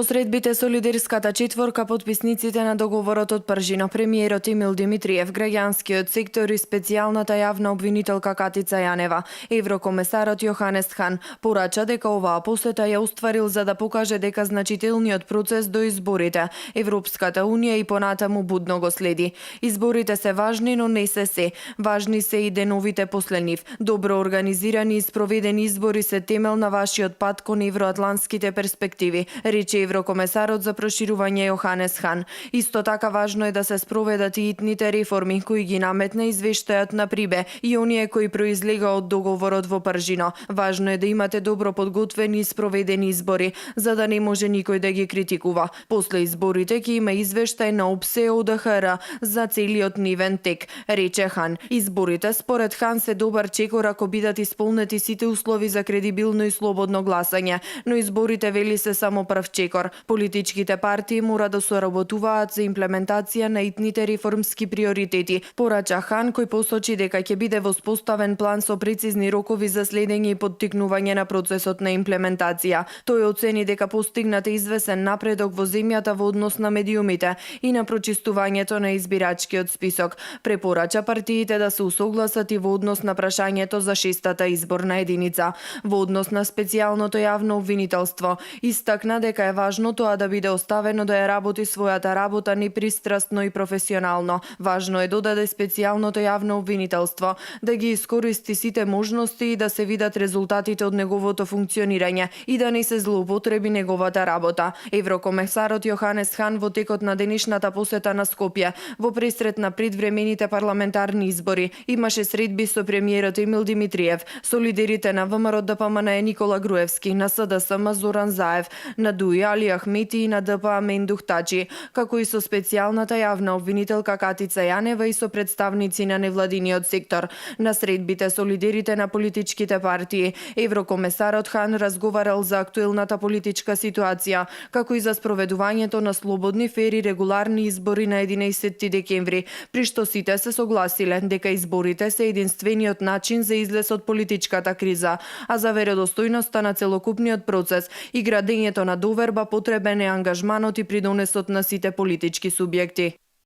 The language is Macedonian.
Посредбите со лидерската четворка потписниците на договорот од Пржино, премиерот Емил Димитриев, граѓанскиот сектор и специјалната јавна обвинителка Катица Јанева, еврокомесарот Јоханес Хан порача дека оваа посета ја устварил за да покаже дека значителниот процес до изборите Европската унија и понатаму будно го следи. Изборите се важни, но не се. Важни се и деновите после нив. Добро организирани и спроведени избори се темел на вашиот пат кон евроатлантските перспективи, рече еврокомесарот за проширување Јоханес Хан. Исто така важно е да се спроведат и итните реформи кои ги наметна извештајот на Прибе и оние кои произлега од договорот во Пржино. Важно е да имате добро подготвени и спроведени избори, за да не може никој да ги критикува. После изборите ќе има извештај на ОПСЕ ОДХР за целиот нивен тек, рече Хан. Изборите според Хан се добар чекор ако бидат исполнети сите услови за кредибилно и слободно гласање, но изборите вели се само прв чекор. Политичките партии мора да соработуваат за имплементација на итните реформски приоритети, порача Хан, кој посочи дека ќе биде воспоставен план со прецизни рокови за следење и поттикнување на процесот на имплементација. Тој оцени дека постигнат извесен напредок во земјата во однос на медиумите и на прочистувањето на избирачкиот список. Препорача партиите да се усогласат и во однос на прашањето за шестата изборна единица. Во однос на специјалното јавно обвинителство, истакна дека е важно тоа да биде оставено да ја работи својата работа непристрастно и професионално. Важно е додаде специјалното јавно обвинителство да ги искористи сите можности и да се видат резултатите од неговото функционирање и да не се злоупотреби неговата работа. Еврокомесарот Јоханес Хан во текот на денешната посета на Скопје во пресрет на предвремените парламентарни избори имаше средби со премиерот Емил Димитриев, со лидерите на ВМРО ДПМН Никола Груевски, на СДСМ Зоран Заев, на ДУИ Али Ахмети и на ДПА Мендух Тачи, како и со специјалната јавна обвинителка Катица Јанева и со представници на невладиниот сектор. На средбите со лидерите на политичките партии, еврокомесарот Хан разговарал за актуелната политичка ситуација, како и за спроведувањето на слободни, фери, регуларни избори на 11 декември, при што сите се согласиле дека изборите се единствениот начин за излез од политичката криза, а за веродостојноста на целокупниот процес и градењето на доверба потребен е ангажманот и придонесот на сите политички субјекти.